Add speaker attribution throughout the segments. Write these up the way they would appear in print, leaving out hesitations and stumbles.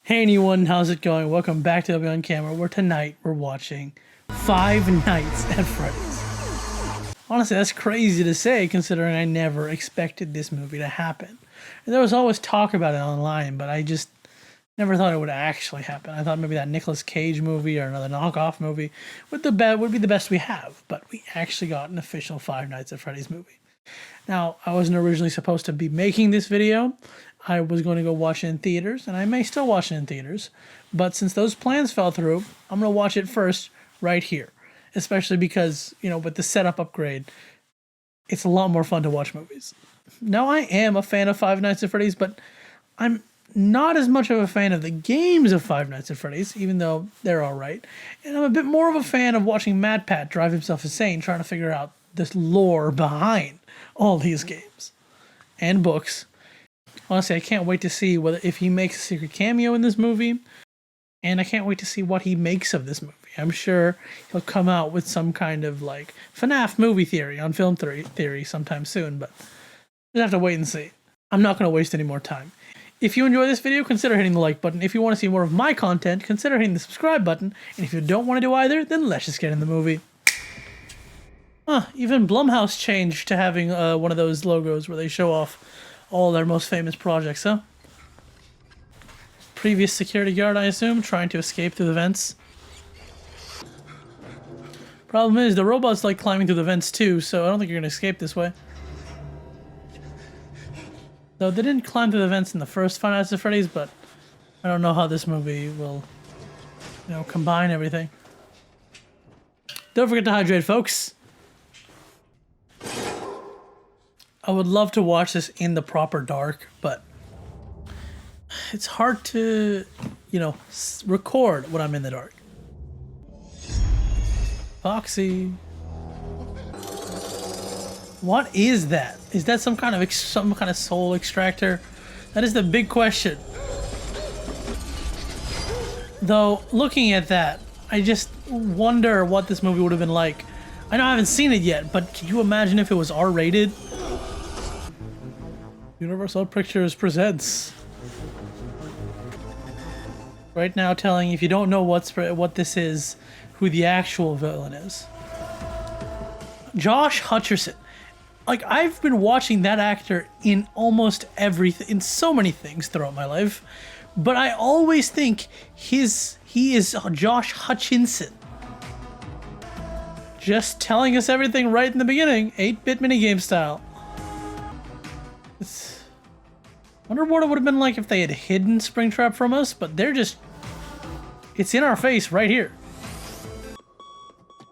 Speaker 1: Hey anyone, how's it going? Welcome back to Abhi on Camera, where tonight we're watching Five Nights at Freddy's. Honestly, that's crazy to say considering I never expected this movie to happen. And there was always talk about it online, but I just never thought it would actually happen. I thought maybe that Nicolas Cage movie or another knockoff movie would be the best we have, but we actually got an official Five Nights at Freddy's movie. Now, I wasn't originally supposed to be making this video. I was going to go watch it in theaters, and I may still watch it in theaters. But since those plans fell through, I'm going to watch it first right here. Especially because, with the setup upgrade, it's a lot more fun to watch movies. Now, I am a fan of Five Nights at Freddy's, but I'm not as much of a fan of the games of Five Nights at Freddy's, even though they're alright. And I'm a bit more of a fan of watching Mad Pat drive himself insane trying to figure out this lore behind all these games and books. Honestly, I can't wait to see if he makes a secret cameo in this movie, and I can't wait to see what he makes of this movie. I'm sure he'll come out with some kind of like FNAF movie theory on film theory sometime soon, but we'll have to wait and see. I'm not going to waste any more time. If you enjoy this video, consider hitting the like button. If you want to see more of my content, consider hitting the subscribe button. And if you don't want to do either, then let's just get in the movie. Even Blumhouse changed to having one of those logos where they show off all their most famous projects, huh? Previous security guard, I assume, trying to escape through the vents. Problem is, the robots like climbing through the vents too, so I don't think you're gonna escape this way. Though they didn't climb through the vents in the first Five Nights at Freddy's, but I don't know how this movie will, combine everything. Don't forget to hydrate, folks. I would love to watch this in the proper dark, but it's hard to, record when I'm in the dark. Foxy. What is that? Is that some kind of soul extractor? That is the big question. Though, looking at that, I just wonder what this movie would have been like. I know I haven't seen it yet, but can you imagine if it was R-rated? Universal Pictures presents. Right now telling, if you don't know what this is, who the actual villain is. Josh Hutcherson. Like, I've been watching that actor in almost everything, in so many things throughout my life, but I always think he is Josh Hutchinson. Just telling us everything right in the beginning, 8-bit minigame style. Wonder what it would have been like if they had hidden Springtrap from us, but it's in our face right here.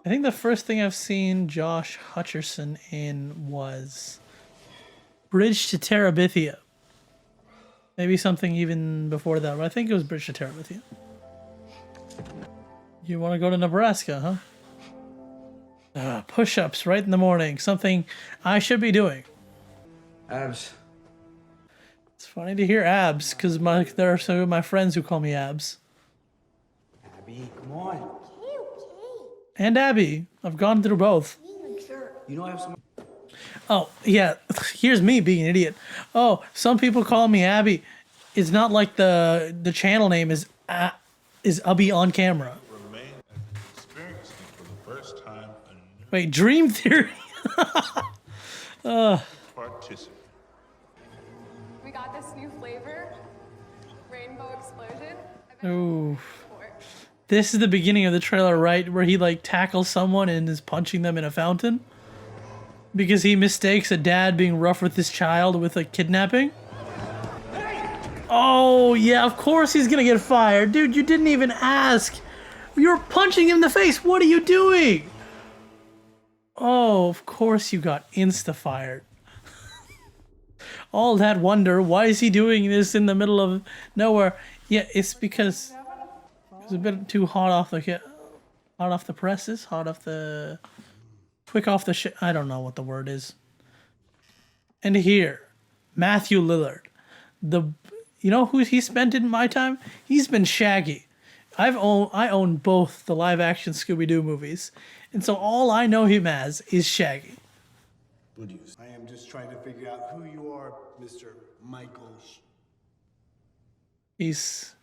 Speaker 1: I think the first thing I've seen Josh Hutcherson in was Bridge to Terabithia. Maybe something even before that, but I think it was Bridge to Terabithia. You want to go to Nebraska, huh? Push-ups right in the morning, something I should be doing.
Speaker 2: Abs.
Speaker 1: It's funny to hear abs, because there are some of my friends who call me Abs.
Speaker 2: Abby, come on.
Speaker 3: Okay.
Speaker 1: And Abby. I've gone through both.
Speaker 2: You know I have some.
Speaker 1: Oh, yeah. Here's me being an idiot. Oh, some people call me Abby. It's not like the channel name is Abhi on Camera.
Speaker 4: Remain and experiencing for the first time a new
Speaker 1: Wait, Dream Theory?
Speaker 4: participant.
Speaker 3: We got this new flavor, Rainbow Explosion.
Speaker 1: Ooh. This is the beginning of the trailer, right? Where he tackles someone and is punching them in a fountain? Because he mistakes a dad being rough with his child with a kidnapping? Oh, yeah, of course he's gonna get fired. Dude, you didn't even ask. You were punching him in the face. What are you doing? Oh, of course you got insta-fired. All that wonder, why is he doing this in the middle of nowhere? Yeah, it's because it was a bit too hot off the presses, quick off the shit. I don't know what the word is. And here, Matthew Lillard, you know who he spent in my time? He's been Shaggy. I own both the live action Scooby-Doo movies, and so all I know him as is Shaggy.
Speaker 5: I am just trying to figure out who you are, Mr. Michael.
Speaker 1: He's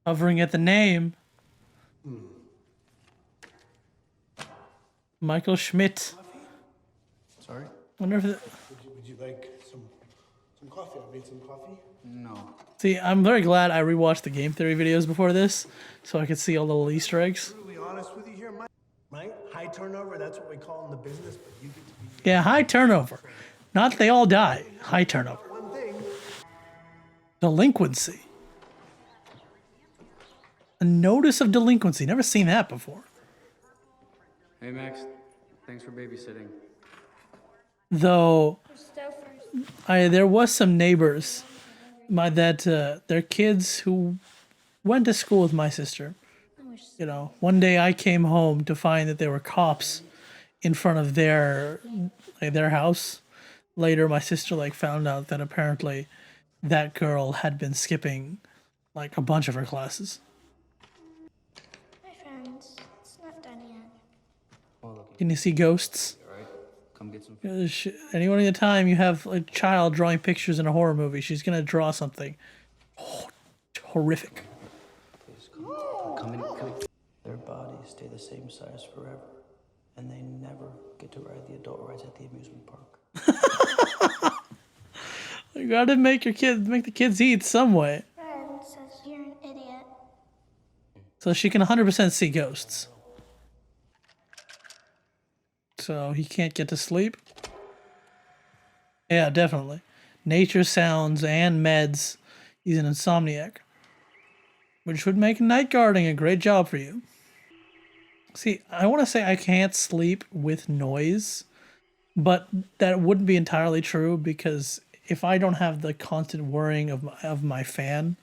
Speaker 1: Hovering at the name. Michael Schmidt.
Speaker 2: Sorry?
Speaker 1: Wonder if
Speaker 5: Would you like some coffee? I made some coffee.
Speaker 2: No.
Speaker 1: See, I'm very glad I rewatched the game theory videos before this, so I could see all the little Easter eggs.
Speaker 5: Brutally honest with you here, Mike. Right? High turnover. That's what we call in the business. But you get to be
Speaker 1: Yeah, high turnover. Not they all die. High turnover.
Speaker 5: one thing.
Speaker 1: Delinquency. A notice of delinquency. Never seen that before.
Speaker 2: Hey, Max. Thanks for babysitting.
Speaker 1: Though
Speaker 3: So first.
Speaker 1: there was some neighbors their kids who went to school with my sister. You know, one day I came home to find that there were cops in front of their house. Later, my sister found out that apparently that girl had been skipping a bunch of her classes.
Speaker 3: My friends, it's not done yet.
Speaker 1: Can you see ghosts?
Speaker 2: Alright? Come get some
Speaker 1: Anyone in the time you have a child drawing pictures in a horror movie, she's gonna draw something horrific.
Speaker 2: Come in. Their bodies stay the same size forever, and they never get to ride the adult rides at the amusement park.
Speaker 1: You gotta make the kids eat some way,
Speaker 3: Friend says you're an idiot.
Speaker 1: so she can 100% see ghosts. So he can't get to sleep. Yeah, definitely. Nature sounds and meds. He's an insomniac, which would make night guarding a great job for you. See, I want to say I can't sleep with noise, but that wouldn't be entirely true because if I don't have the constant whirring of my fan,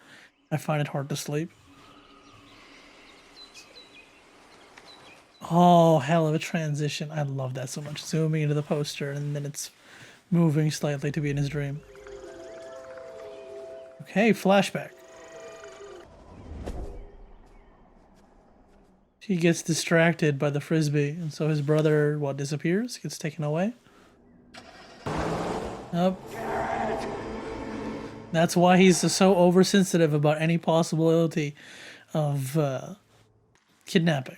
Speaker 1: I find it hard to sleep. Oh, hell of a transition. I love that so much. Zooming into the poster and then it's moving slightly to be in his dream. Okay, flashback. He gets distracted by the frisbee, and so his brother, disappears? Gets taken away? Nope. That's why he's so oversensitive about any possibility of kidnapping.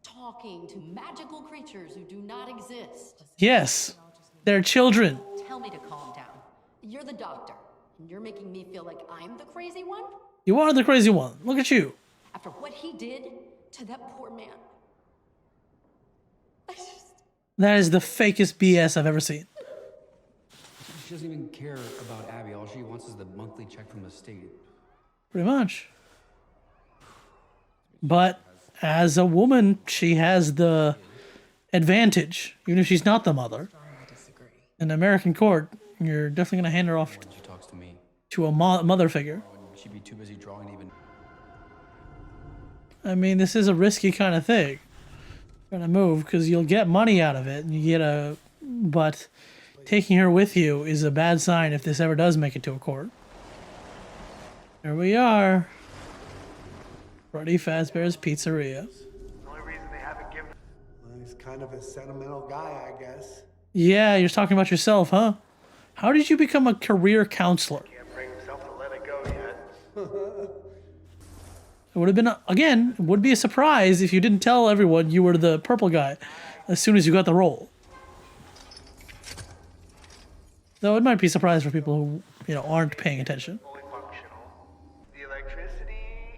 Speaker 6: Talking to magical creatures who do not exist.
Speaker 1: Yes, they're children.
Speaker 6: Tell me to calm down. You're the doctor, and you're making me feel like I'm the crazy one?
Speaker 1: You are the crazy one. Look at you.
Speaker 6: After what he did to that poor man.
Speaker 1: That is the fakest BS I've ever seen.
Speaker 2: She doesn't even care about Abby. All she wants is the monthly check from the state.
Speaker 1: Pretty much. But as a woman, she has the advantage, even if she's not the mother. In American court, you're definitely going to hand her off
Speaker 2: When she talks to me,
Speaker 1: to a mother figure.
Speaker 2: she'd be too busy drawing to even.
Speaker 1: I mean, this is a risky kind of thing. You're gonna move because you'll get money out of it. And you get but taking her with you is a bad sign if this ever does make it to a court. Here we are. Freddy Fazbear's Pizzeria.
Speaker 5: Only reason they haven't given. Well, he's kind of a sentimental guy, I guess.
Speaker 1: Yeah, you're talking about yourself, huh? How did you become a career counselor?
Speaker 5: Can't bring himself to let it go yet.
Speaker 1: It would have been, again, it would be a surprise if you didn't tell everyone you were the purple guy as soon as you got the role. Though it might be a surprise for people who, aren't paying attention.
Speaker 5: Fully functional. The electricity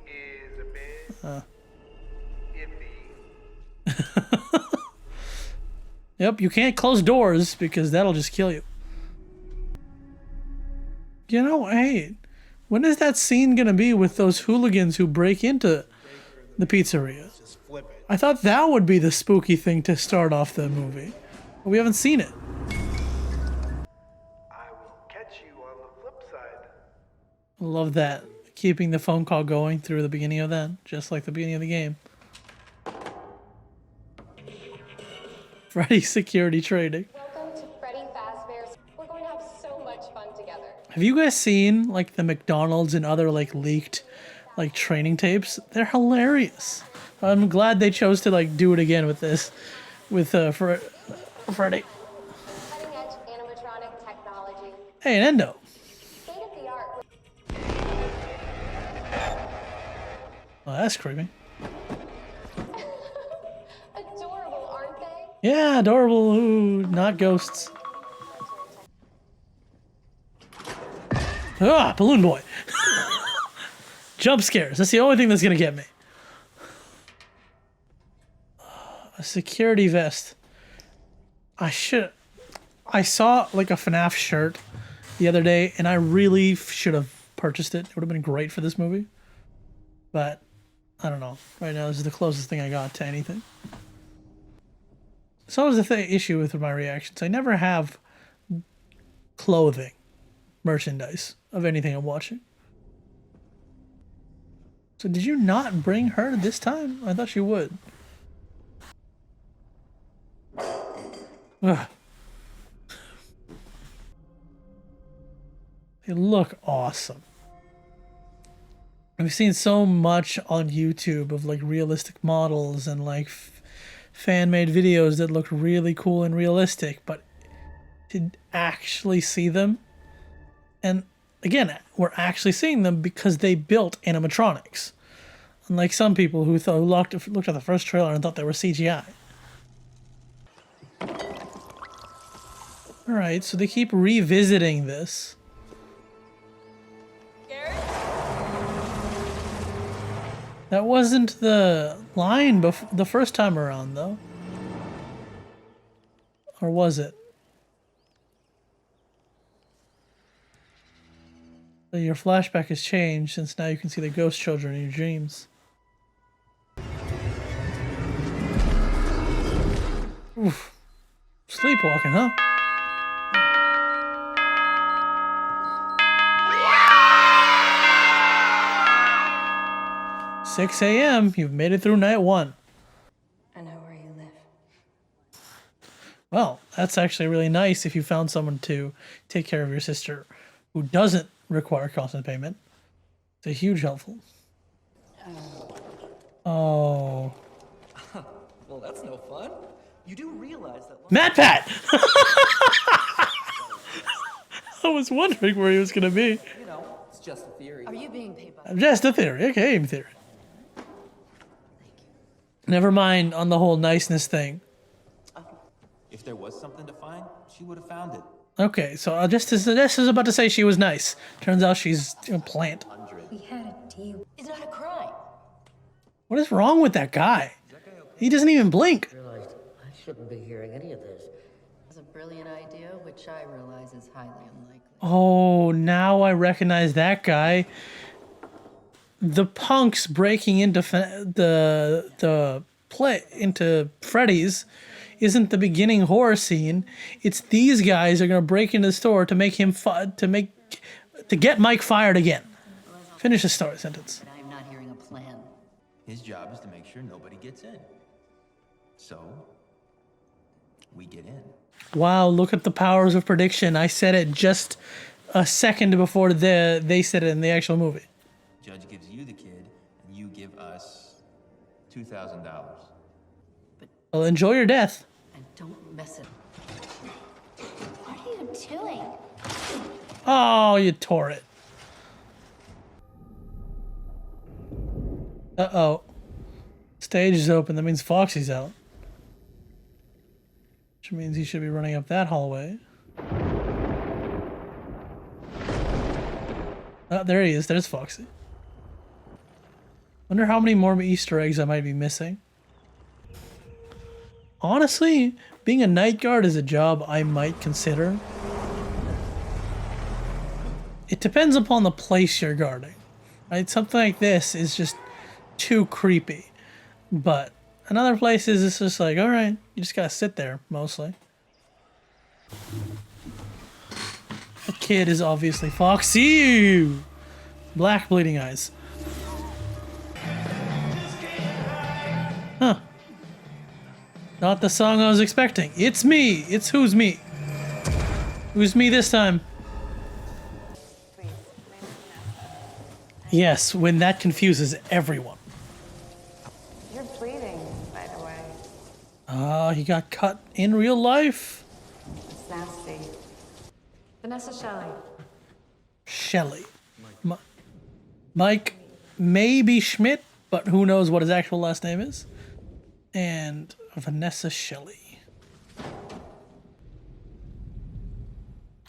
Speaker 5: is a bit iffy.
Speaker 1: Yep, you can't close doors because that'll just kill you. Hey, when is that scene gonna be with those hooligans who break into the pizzeria?
Speaker 5: Just flip it.
Speaker 1: I thought that would be the spooky thing to start off the movie. But we haven't seen it.
Speaker 5: I will catch you on the flip side.
Speaker 1: I love that. Keeping the phone call going through the beginning of that, just like the beginning of the game. Freddy security training.
Speaker 3: Welcome to Freddy Fazbear's. We're going to have so much fun together.
Speaker 1: Have you guys seen the McDonald's and other leaked training tapes? They're hilarious. I'm glad they chose to do it again with this, with Freddy.
Speaker 3: Cutting edge animatronic technology.
Speaker 1: Hey, an endo.
Speaker 3: State of the art.
Speaker 1: Oh, that's creepy.
Speaker 3: Adorable, aren't they?
Speaker 1: Yeah, adorable. Ooh, not ghosts. Ah, balloon boy. Jump scares. That's the only thing that's gonna get me. A security vest. I saw like a FNAF shirt the other day, and I really should have purchased it. It would have been great for this movie. But I don't know. Right now, this is the closest thing I got to anything. It's always the issue with my reactions. I never have clothing, merchandise of anything I'm watching. So did you not bring her this time? I thought you would. Ugh. They look awesome. I've seen so much on YouTube of like realistic models and like fan-made videos that look really cool and realistic, but to actually see them, and again, we're actually seeing them because they built animatronics, unlike some people who looked at the first trailer and thought they were CGI. All right, so they keep revisiting this. That wasn't the line the first time around, though. Or was it? So your flashback has changed since now you can see the ghost children in your dreams. Oof. Sleepwalking, huh? 6 a.m. You've made it through night 1.
Speaker 6: I know where you live.
Speaker 1: Well, that's actually really nice if you found someone to take care of your sister who doesn't require constant payment. It's a huge helpful. Oh.
Speaker 2: Well, that's no fun. You do realize that...
Speaker 1: Matt Pat! I was wondering where he was going to be.
Speaker 2: You know, it's just a theory.
Speaker 6: Are you being paid by...
Speaker 1: Just a theory. Okay, game theory. Never mind on the whole niceness thing.
Speaker 7: If there was something to find, she would have found it.
Speaker 1: Okay, so just as about to say she was nice. Turns out she's a plant.
Speaker 3: We had a deal.
Speaker 6: It's not a crime.
Speaker 1: What is wrong with that guy? He doesn't even blink.
Speaker 8: Realized I shouldn't be hearing any of this.
Speaker 6: It's a brilliant idea, which I realize is highly unlikely.
Speaker 1: Oh, now I recognize that guy. The punks breaking into the play into Freddy's isn't the beginning horror scene. It's these guys are gonna break into the store to make him to get Mike fired again. Finish the story sentence.
Speaker 6: But I'm not hearing a plan.
Speaker 7: His job is to make sure nobody gets in. So, we get in.
Speaker 1: Wow, look at the powers of prediction. I said it just a second before they said it in the actual movie.
Speaker 7: Judge gives you the kid, and you give us $2,000.
Speaker 1: Well, enjoy your death.
Speaker 6: And don't mess it.
Speaker 3: What are you doing?
Speaker 1: Oh, you tore it. Uh-oh. Stage is open. That means Foxy's out. Which means he should be running up that hallway. Oh, there he is. There's Foxy. Wonder how many more Easter eggs I might be missing. Honestly, being a night guard is a job I might consider. It depends upon the place you're guarding. Right? Something like this is just too creepy. But in other places, it's just like, all right, you just gotta sit there, mostly. The kid is obviously Foxy! Black bleeding eyes. Huh. Not the song I was expecting. It's me! It's Who's Me? Who's me this time? Yes, when that confuses everyone.
Speaker 9: You're bleeding, by the way.
Speaker 1: Ah, he got cut in real life.
Speaker 9: It's nasty. Vanessa Shelley.
Speaker 1: Shelley. Mike, maybe Schmidt? but who knows what his actual last name is. And Vanessa Shelley.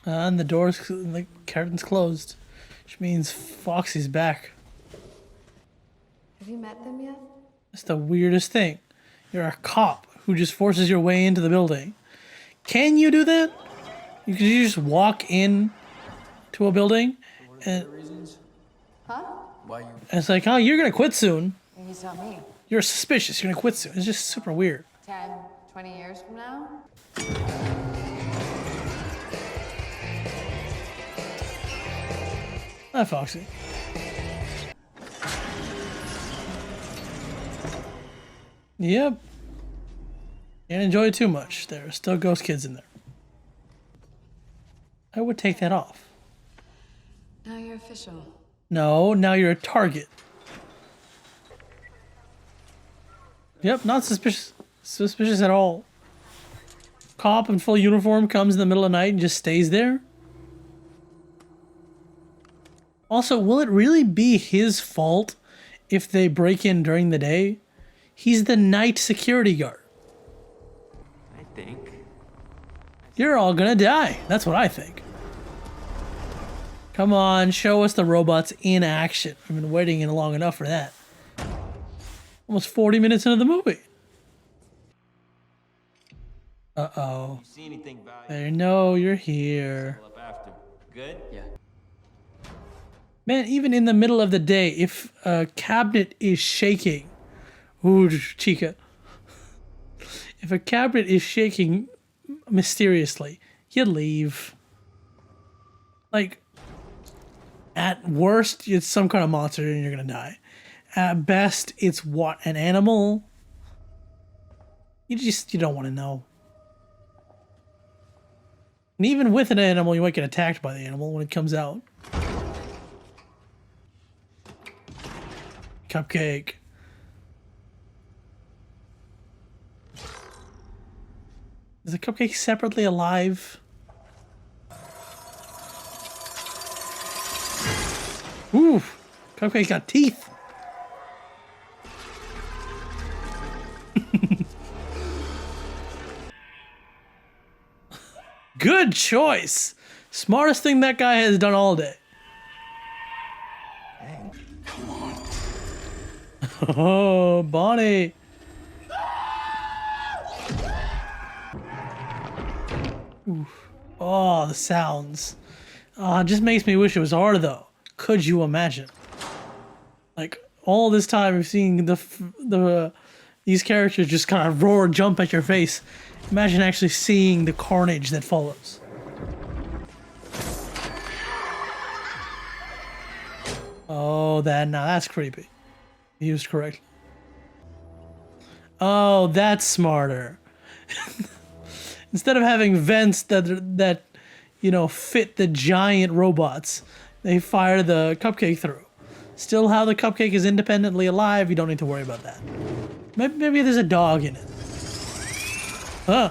Speaker 1: And the curtain's closed, which means Foxy's back.
Speaker 9: Have you met them yet?
Speaker 1: That's the weirdest thing. You're a cop who just forces your way into the building. Can you do that? You just walk in to a building and
Speaker 9: Huh?
Speaker 1: it's like, oh, you're gonna quit soon.
Speaker 9: You tell me.
Speaker 1: You're suspicious. You're gonna quit soon. It's just super weird.
Speaker 9: 10, 20 years from now?
Speaker 1: Hi, Foxy. Yep. Can't enjoy it too much. There are still ghost kids in there. I would take that off.
Speaker 9: Now you're official.
Speaker 1: No, now you're a target. Yep, not suspicious. Suspicious at all. Cop in full uniform comes in the middle of the night and just stays there. Also, will it really be his fault if they break in during the day? He's the night security guard.
Speaker 7: I think.
Speaker 1: You're all gonna die. That's what I think. Come on, show us the robots in action. I've been waiting in long enough for that. Almost 40 minutes into the movie. Uh-oh.
Speaker 7: You see anything valuable?
Speaker 1: They know you're here.
Speaker 7: Up after. Good? Yeah.
Speaker 1: Man, even in the middle of the day, if a cabinet is shaking... Ooh, Chica. If a cabinet is shaking mysteriously, you leave. Like, at worst, it's some kind of monster and you're gonna die. At best, it's what? An animal? You don't want to know. And even with an animal, you might get attacked by the animal when it comes out. Cupcake. Is the cupcake separately alive? Ooh, cupcake got teeth. Good choice. Smartest thing that guy has done all day.
Speaker 7: Come on.
Speaker 1: Oh, Bonnie. Oof. Oh, the sounds. It just makes me wish it was harder though. Could you imagine? Like all this time we've seen these characters just kind of roar, jump at your face. Imagine actually seeing the carnage that follows. Oh, that's creepy. Used correctly. Oh, that's smarter. Instead of having vents that fit the giant robots, they fire the cupcake through. Still, how the cupcake is independently alive, you don't need to worry about that. Maybe there's a dog in it. Huh.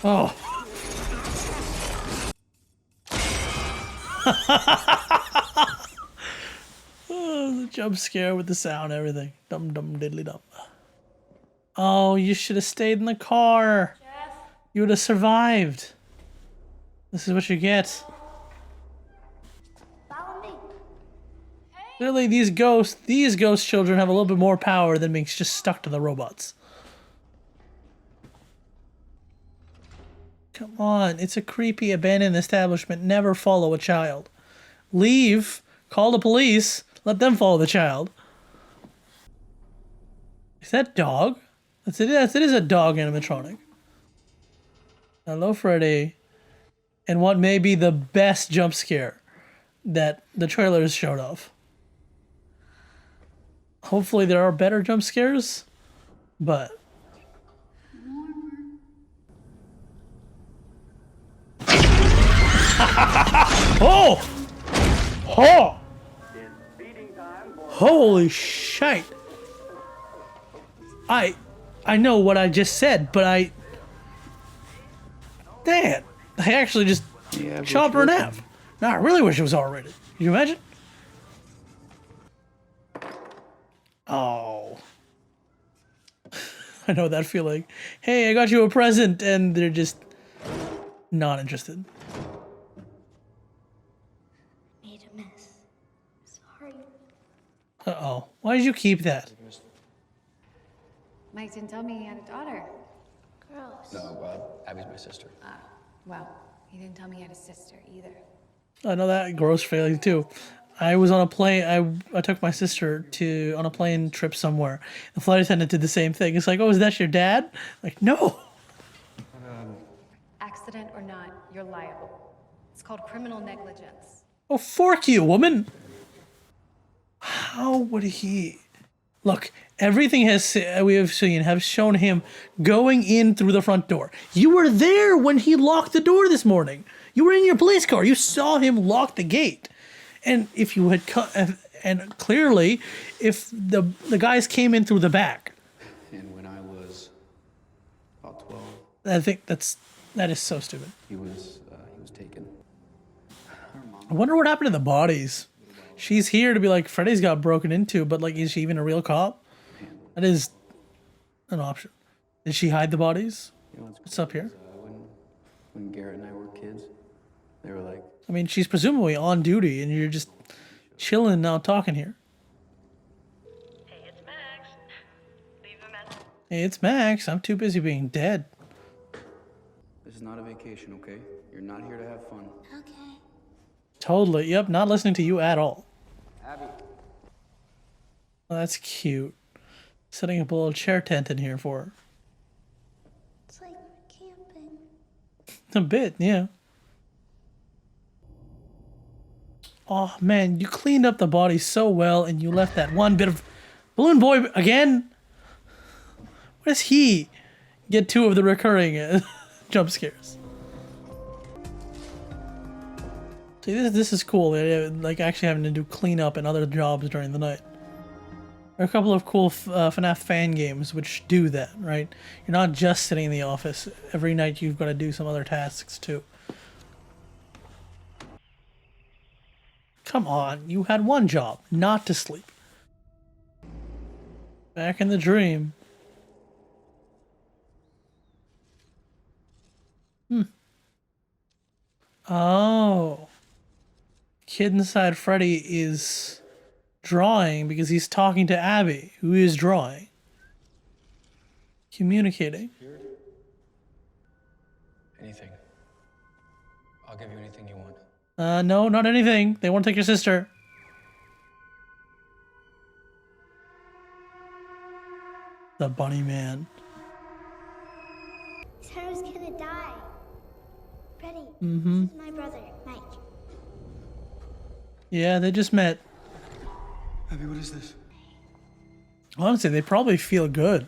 Speaker 1: Oh. Oh, the jump scare with the sound, everything. Dum dum diddly dum. Oh, you should have stayed in the car.
Speaker 3: Jeff?
Speaker 1: You would have survived. This is what you get.
Speaker 3: Follow me.
Speaker 1: Clearly, these ghost children have a little bit more power than being just stuck to the robots. Come on, it's a creepy abandoned establishment. Never follow a child. Leave, call the police, let them follow the child. Is that dog? It is a dog animatronic. Hello, Freddy. And what may be the best jump scare that the trailers showed off. Hopefully there are better jump scares, but... Oh! Oh! Holy shit! I know what I just said, but Dad, I actually just chopped her in half. Now I really wish it was R-rated. Can you imagine? I know that feeling. Hey, I got you a present, and they're just not interested.
Speaker 3: Made a mess. Sorry.
Speaker 1: Uh-oh. Why did you keep that?
Speaker 9: Mike didn't tell me he had a daughter.
Speaker 3: Gross.
Speaker 2: No, Abby's my sister.
Speaker 9: Well, he didn't tell me he had a sister either.
Speaker 1: I know that gross feeling too. I was on a plane. I took my sister on a plane trip somewhere. The flight attendant did the same thing. It's like, oh, is that your dad? Like, no.
Speaker 9: Accident or not, you're liable. It's called criminal negligence.
Speaker 1: Oh, fork you, woman. How would he? Look, everything we have seen have shown him going in through the front door. You were there when he locked the door this morning. You were in your police car. You saw him lock the gate. And if you had and clearly, if the guys came in through the back.
Speaker 2: And when I was about 12,
Speaker 1: I think that is so stupid.
Speaker 2: he was taken.
Speaker 1: I wonder what happened to the bodies. She's here to be like, Freddy's got broken into, but like, is she even a real cop? That is an option. Did she hide the bodies?
Speaker 2: You know,
Speaker 1: What's up here?
Speaker 2: When Garrett and I were kids, they were like,
Speaker 1: I mean, she's presumably on duty, and you're just chilling now talking here.
Speaker 10: Hey, it's Max. Leave a message.
Speaker 1: Hey, it's Max. I'm too busy being dead.
Speaker 2: this is not a vacation, okay? You're not here to have fun.
Speaker 3: Okay.
Speaker 1: Totally. Yep, not listening to you at all.
Speaker 2: Abby.
Speaker 1: Oh, that's cute. Setting up a little chair tent in here for her.
Speaker 3: It's like camping.
Speaker 1: A bit, yeah. Oh man, you cleaned up the body so well, and you left that one bit of Balloon Boy again. Where does he get two of the recurring jump scares? See, this is cool. Like actually having to do cleanup and other jobs during the night. There are a couple of cool FNAF fan games which do that, right? You're not just sitting in the office. Every night you've got to do some other tasks too. Come on, you had one job, not to sleep. Back in the dream. Oh. Kid inside Freddy is drawing because he's talking to Abby, who is drawing. Communicating.
Speaker 2: Anything. I'll give you anything you want.
Speaker 1: No, not anything. They want to take your sister. The bunny man.
Speaker 3: Sarah's gonna die. Freddy,
Speaker 1: Mm-hmm.
Speaker 3: this is my brother, Mike.
Speaker 1: Yeah, they just met.
Speaker 2: Abby, what is this?
Speaker 1: Honestly, they probably feel good.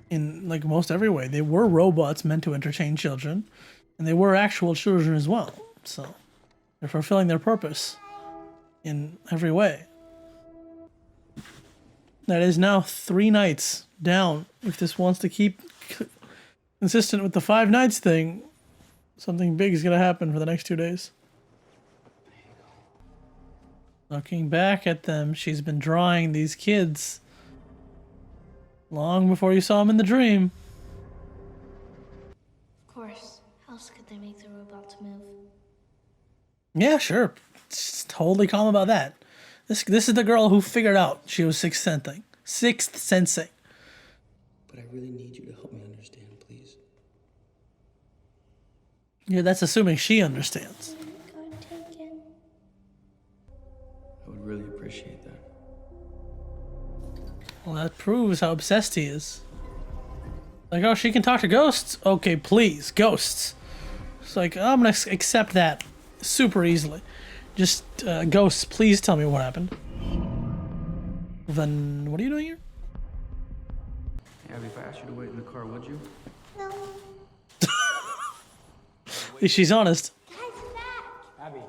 Speaker 1: In like most every way. They were robots meant to entertain children. And they were actual children as well. So they're fulfilling their purpose in every way. That is now 3 nights down. If this wants to keep consistent with the 5 nights thing, something big is going to happen for the next 2 days. Looking back at them, she's been drawing these kids long before you saw them in the dream.
Speaker 3: Of course. How else could they make the robots move?
Speaker 1: Yeah, sure. It's totally calm about that. This is the girl who figured out she was sixth sensing.
Speaker 2: But I really need you to help me understand, please.
Speaker 1: Yeah, that's assuming she understands.
Speaker 3: Got taken.
Speaker 2: I would really appreciate that.
Speaker 1: Well, that proves how obsessed he is. Like, oh, she can talk to ghosts? Okay, please, ghosts. It's like, oh, I'm gonna accept that super easily. Just, ghosts, please tell me what happened. Then, what are you doing here?
Speaker 2: Abby, if I asked you to wait in the car, would you?
Speaker 3: No.
Speaker 1: At least she's honest.
Speaker 3: Guys, back.
Speaker 5: Abby.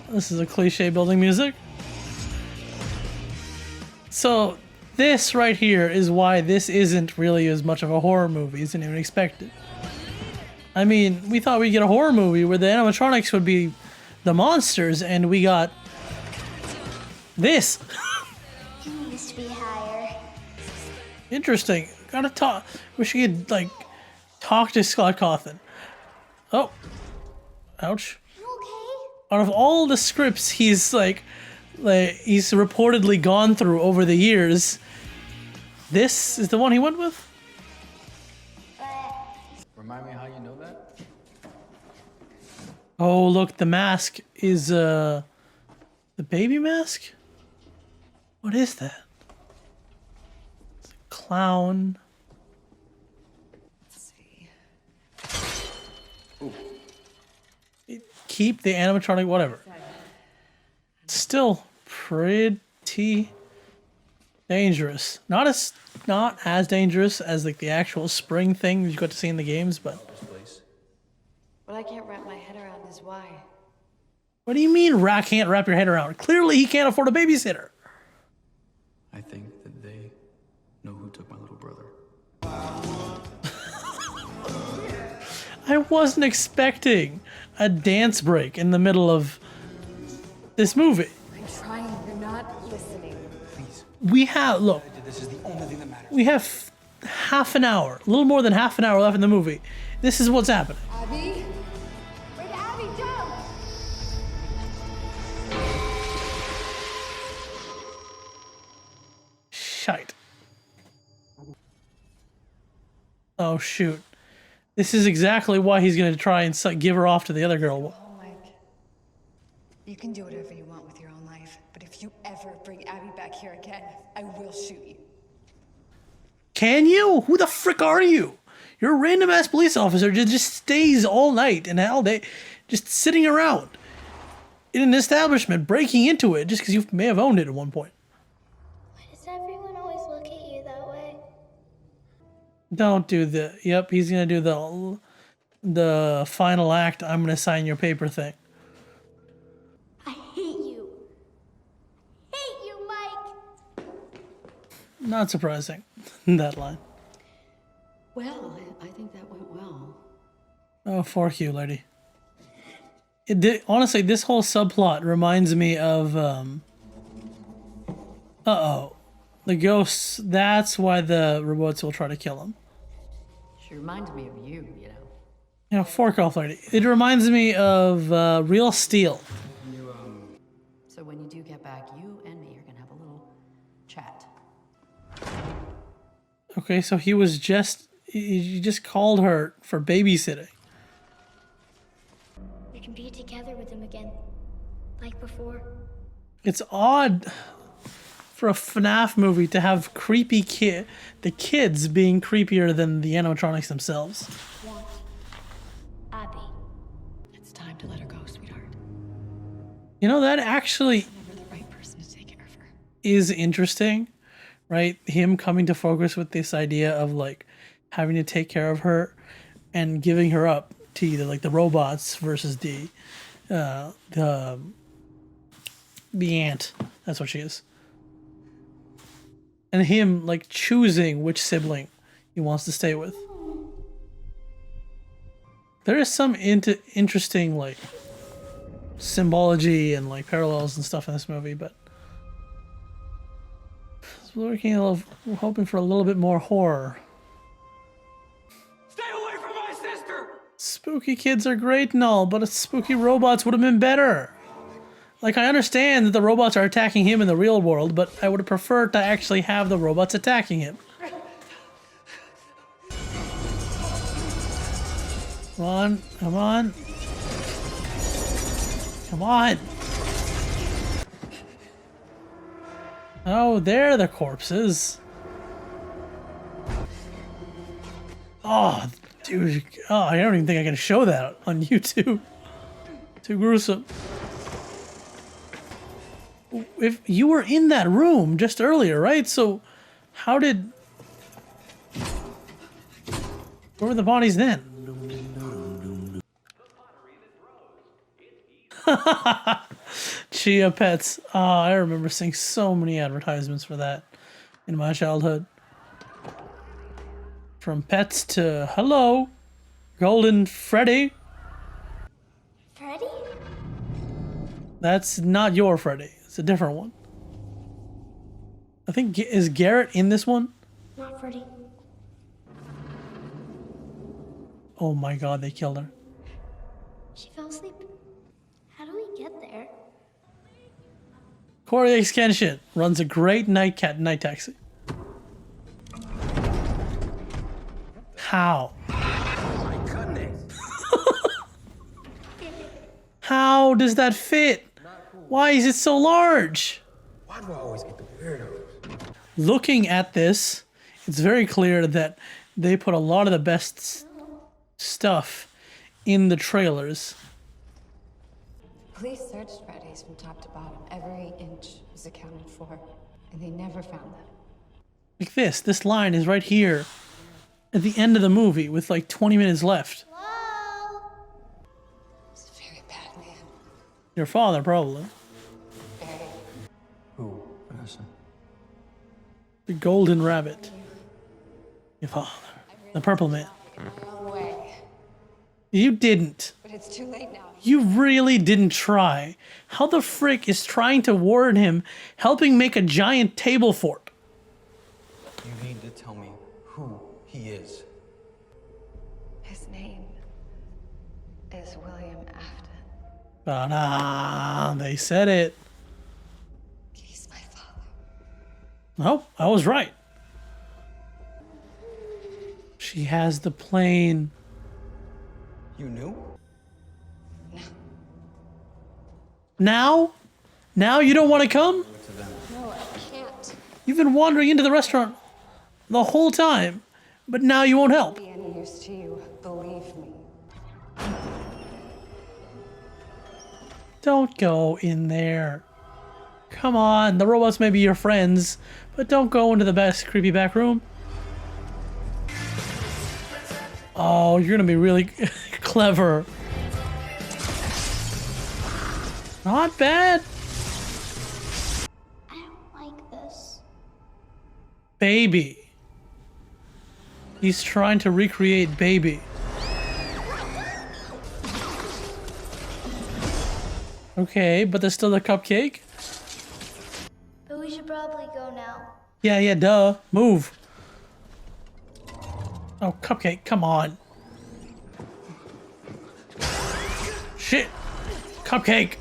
Speaker 1: This is a cliche building music. So, this right here is why this isn't really as much of a horror movie as anyone expected. I mean, we thought we'd get a horror movie where the animatronics would be the monsters, and we got this. Interesting. Gotta talk. Wish you could, like, talk to Scott Cawthon. Oh. Ouch. Out of all the scripts he's, like he's reportedly gone through over the years, this is the one he went with?
Speaker 2: Remind me how you know that?
Speaker 1: Oh, look, the mask is, the baby mask? What is that? It's a clown.
Speaker 6: Let's see.
Speaker 1: Keep the animatronic, whatever. Still pretty dangerous. Not as dangerous as like the actual spring thing you got to see in the games, but
Speaker 9: What I can't wrap my head around is why.
Speaker 1: what do you mean can't wrap your head around? Clearly he can't afford a babysitter.
Speaker 2: I think that they know who took my little brother.
Speaker 1: I wasn't expecting a dance break in the middle of this movie.
Speaker 9: I'm trying, you're not listening.
Speaker 1: We have, look,
Speaker 2: This is the only thing that matters.
Speaker 1: we have half an hour, a little more than half an hour left in the movie. This is what's happening.
Speaker 3: Abby? Where'd Abby go?
Speaker 1: Shite. Oh, shoot. This is exactly why he's going to try and give her off to the other girl.
Speaker 9: Oh, Mike. You can do whatever you want with your own life, but if you ever bring Abby back here again, I will shoot you.
Speaker 1: Can you? Who the frick are you? You're a random ass police officer that just stays all night and all day just sitting around in an establishment, breaking into it just because you may have owned it at one point.
Speaker 3: Why does everyone always look at you that way?
Speaker 1: Don't do the, yep, he's going to do the final act, I'm going to sign your paper thing.
Speaker 3: I hate you. Hate you, Mike.
Speaker 1: Not surprising, that line.
Speaker 6: Well, I think that went well.
Speaker 1: Oh, fork you, lady. Honestly, this whole subplot reminds me of, uh-oh. The ghosts, that's why the robots will try to kill him.
Speaker 6: She reminded me of you, you know.
Speaker 1: You know, fork off, lady. It reminds me of Real Steel.
Speaker 6: So when you do get back, you and me are gonna have a little chat.
Speaker 1: Okay, so he just called her for babysitting.
Speaker 3: We can be together with him again, like before.
Speaker 1: It's odd for a FNAF movie to have creepy the kids being creepier than the animatronics themselves.
Speaker 3: Want Abby.
Speaker 6: It's time to let her go, sweetheart.
Speaker 1: You know, that actually
Speaker 6: You're the right person to take care of her.
Speaker 1: is interesting, right? Him coming to focus with this idea of like having to take care of her and giving her up to either like the robots versus the aunt. That's what she is. And him like choosing which sibling he wants to stay with. There is some interesting like symbology and like parallels and stuff in this movie, but we're hoping for a little bit more horror.
Speaker 2: Stay away from my sister!
Speaker 1: Spooky kids are great and all, but spooky robots would have been better. Like, I understand that the robots are attacking him in the real world, but I would have preferred to actually have the robots attacking him. Come on, come on. Come on. Oh, they're the corpses. Oh, dude. Oh, I don't even think I can show that on YouTube. Too gruesome. If you were in that room just earlier, right? So how did... Where were the bodies then? Chia Pets. Oh, I remember seeing so many advertisements for that in my childhood. From pets to hello, Golden Freddy.
Speaker 3: Freddy?
Speaker 1: That's not your Freddy. It's a different one. I think, is Garrett in this one?
Speaker 3: Not Freddy.
Speaker 1: Oh my god, they killed her.
Speaker 3: She fell asleep. How do we get there?
Speaker 1: Corey X Kenshin runs a great night taxi. How?
Speaker 7: My goodness.
Speaker 1: How does that fit? Why is it so large?
Speaker 7: Why do I always get the weirdos?
Speaker 1: Looking at this, it's very clear that they put a lot of the best stuff in the trailers.
Speaker 9: Police searched Freddy's from top to bottom. Every inch was accounted for, and they never found them.
Speaker 1: Like this line is right here at the end of the movie with like 20 minutes left.
Speaker 3: Hello?
Speaker 9: He's a very bad man.
Speaker 1: Your father, probably.
Speaker 9: Very.
Speaker 2: Who, Vanessa?
Speaker 1: The golden rabbit. Your father. The purple man.
Speaker 9: Wrong way.
Speaker 1: You didn't.
Speaker 9: But it's too late now.
Speaker 1: You really didn't try. How the frick is trying to warn him helping make a giant table fort?
Speaker 2: You need to tell me who he is.
Speaker 9: His name is William Afton.
Speaker 1: They said it.
Speaker 9: He's my father.
Speaker 1: Nope, I was right. She has the plane.
Speaker 2: You knew?
Speaker 1: Now? Now you don't want to come?
Speaker 3: No, I can't.
Speaker 1: You've been wandering into the restaurant the whole time, but now you won't help.
Speaker 9: Be any use to you, believe me.
Speaker 1: Don't go in there. Come on, the robots may be your friends, but don't go into the best creepy back room. Oh, you're gonna be really clever. Not bad.
Speaker 3: I don't like this.
Speaker 1: Baby. He's trying to recreate Baby. Okay, but there's still the cupcake.
Speaker 3: But we should probably go now.
Speaker 1: Yeah, duh. Move. Oh, cupcake, come on. Shit. Cupcake.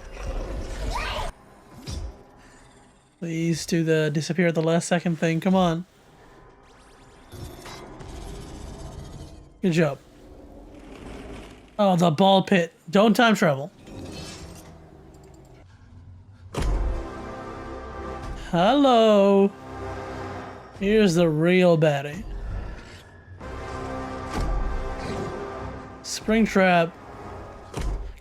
Speaker 1: Please do the disappear at the last second thing. Come on. Good job. Oh, the ball pit. Don't time travel. Hello. Here's the real baddie. Springtrap.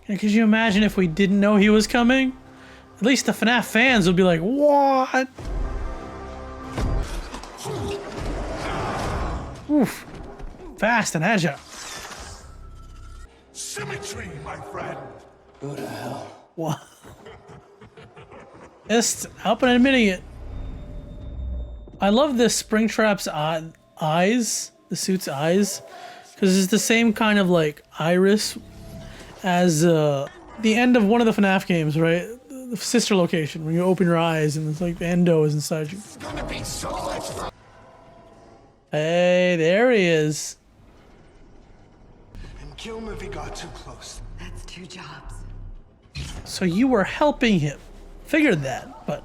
Speaker 1: Could you imagine if we didn't know he was coming? At least the FNAF fans would be like, what? Oof. Fast and agile.
Speaker 5: Symmetry, my friend.
Speaker 2: Who the hell?
Speaker 1: What? Just up and admitting it. I love this Springtrap's eyes, the suit's eyes, because it's the same kind of like iris as the end of one of the FNAF games, right? The sister location, when you open your eyes and it's like the endo is inside you.
Speaker 5: It's gonna be so much fun.
Speaker 1: Hey, there he is.
Speaker 5: And kill him if he got too close.
Speaker 6: That's 2 jobs.
Speaker 1: So you were helping him. Figured that, but...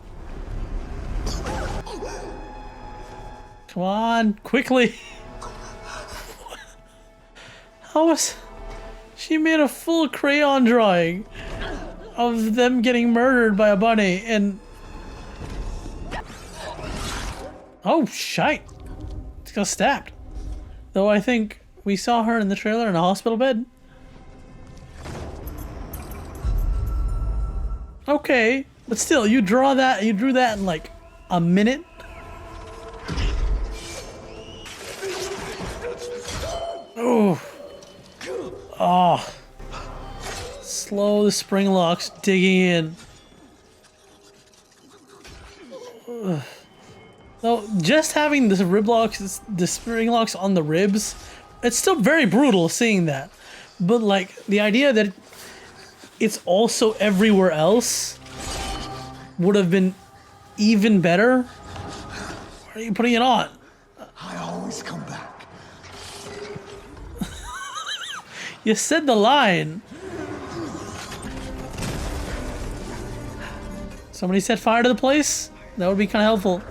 Speaker 1: Come on, quickly. How was... She made a full crayon drawing of them getting murdered by a bunny and... Oh, shite. She got stabbed. Though I think we saw her in the trailer in a hospital bed. Okay, but still, you drew that in like a minute? Oh. Oh. Slow the spring locks digging in. Ugh. So just having the rib locks, the spring locks on the ribs, it's still very brutal seeing that. But like the idea that it's also everywhere else would have been even better. Why are you putting it on?
Speaker 5: I always come back.
Speaker 1: You said the line. Somebody set fire to the place? That would be kind of helpful.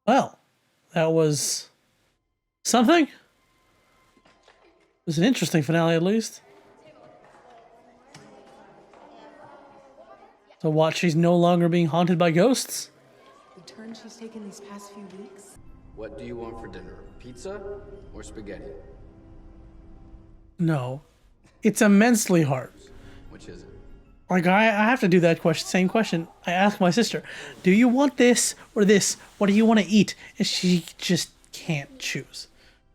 Speaker 1: Well, that was something. It was an interesting finale, at least. So what, she's no longer being haunted by ghosts?
Speaker 11: The turn she's taken these past few weeks.
Speaker 2: What do you want for dinner? Pizza or spaghetti?
Speaker 1: No. It's immensely hard.
Speaker 2: Which is it?
Speaker 1: Like, I have to do that same question. I ask my sister, do you want this or this? What do you want to eat? And she just can't choose.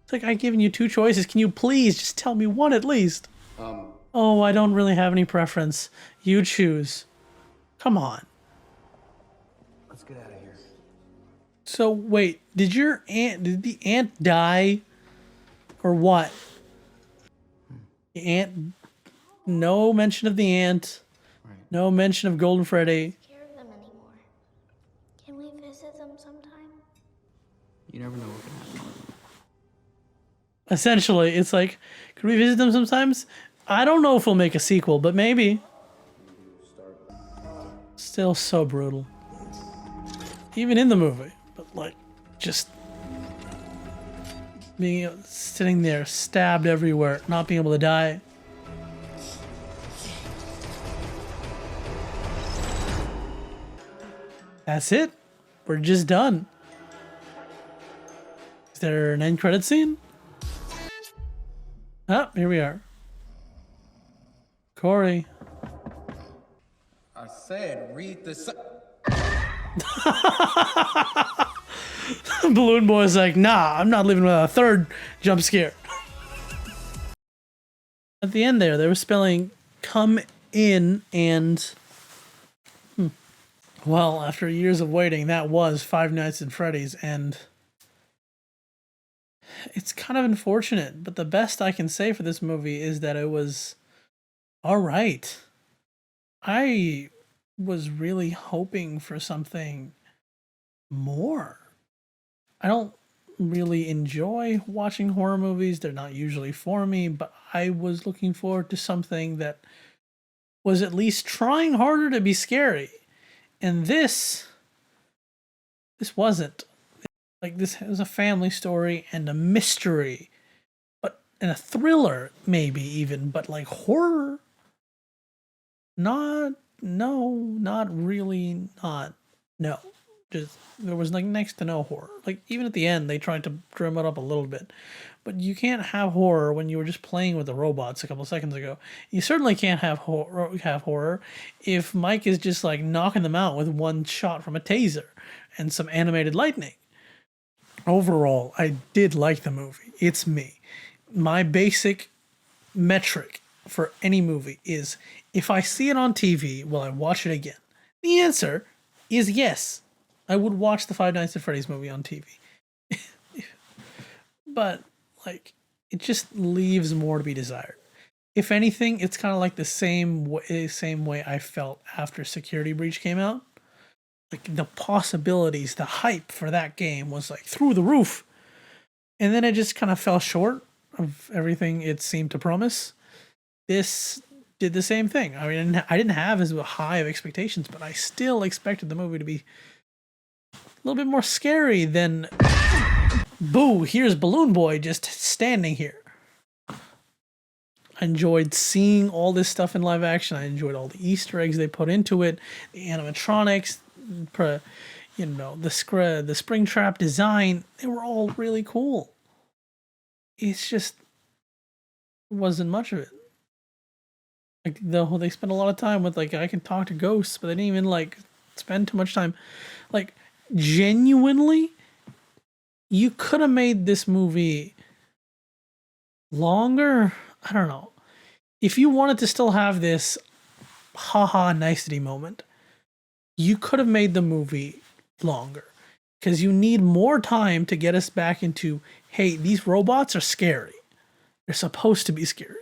Speaker 1: It's like, I've given you two choices. Can you please just tell me one at least? Oh, I don't really have any preference. You choose. Come on.
Speaker 2: Let's get out of here.
Speaker 1: So, wait, did the ant die? Or what? The ant, no mention of the ant. No mention of Golden Freddy.
Speaker 3: Care of them anymore. Can we visit them sometime?
Speaker 2: You never know what can happen.
Speaker 1: Essentially, it's like, could we visit them sometimes? I don't know if we'll make a sequel, but maybe. Still so brutal. Even in the movie. But like, just being sitting there, stabbed everywhere, not being able to die. That's it. We're just done. Is there an end credit scene? Oh, here we are. Corey.
Speaker 7: I said, read the.
Speaker 1: Balloon Boy's like, nah, I'm not leaving without a third jump scare. At the end there, they were spelling come in and... Well, after years of waiting, that was Five Nights at Freddy's, and... It's kind of unfortunate, but the best I can say for this movie is that it was alright. I was really hoping for something more. I don't really enjoy watching horror movies. They're not usually for me, but I was looking forward to something that was at least trying harder to be scary. And this wasn't. Like, this was a family story and a mystery, and a thriller maybe even, but like horror? Not really. No. Just, there was like next to no horror. Like, even at the end, they tried to drum it up a little bit. But you can't have horror when you were just playing with the robots a couple seconds ago. You certainly can't have horror if Mike is just like knocking them out with one shot from a taser and some animated lightning. Overall, I did like the movie. It's me. My basic metric for any movie is, if I see it on TV, will I watch it again? The answer is yes. I would watch the Five Nights at Freddy's movie on TV. But, like, it just leaves more to be desired. If anything, it's kind of like the same way I felt after Security Breach came out. Like, the possibilities, the hype for that game was, like, through the roof. And then it just kind of fell short of everything it seemed to promise. This did the same thing. I mean, I didn't have as high of expectations, but I still expected the movie to be a little bit more scary than, boo, here's Balloon Boy just standing here. I enjoyed seeing all this stuff in live action. I enjoyed all the Easter eggs they put into it, the animatronics, the Springtrap design. They were all really cool. It's just, wasn't much of it. Like, they spent a lot of time with, like, I can talk to ghosts, but they didn't even, like, spend too much time. Like, genuinely, you could have made this movie longer. I don't know. If you wanted to still have this haha nicety moment, you could have made the movie longer. Because you need more time to get us back into, hey, these robots are scary. They're supposed to be scary.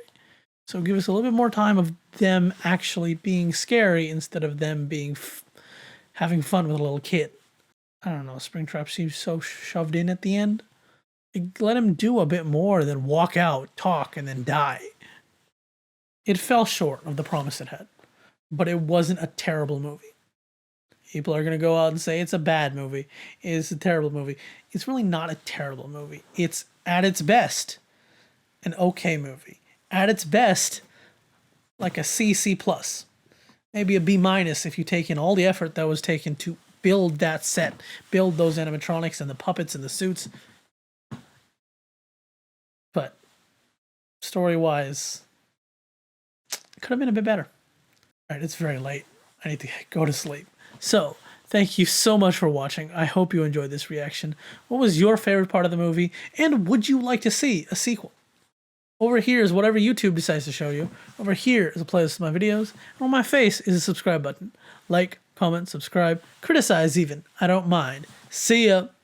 Speaker 1: So give us a little bit more time of them actually being scary instead of them being having fun with a little kid. I don't know, Springtrap seems so shoved in at the end. Let him do a bit more than walk out, talk, and then die. It fell short of the promise it had, but it wasn't a terrible movie. People are going to go out and say it's a bad movie, it's a terrible movie. It's really not a terrible movie. It's, at its best, an okay movie. At its best, like a C, C+. Maybe a B- if you take in all the effort that was taken to build that set, build those animatronics and the puppets and the suits. But story-wise, it could have been a bit better. All right, it's very late. I need to go to sleep. So, thank you so much for watching. I hope you enjoyed this reaction. What was your favorite part of the movie? And would you like to see a sequel? Over here is whatever YouTube decides to show you. Over here is a playlist of my videos. And on my face is a subscribe button. Like, comment, subscribe, criticize even. I don't mind. See ya.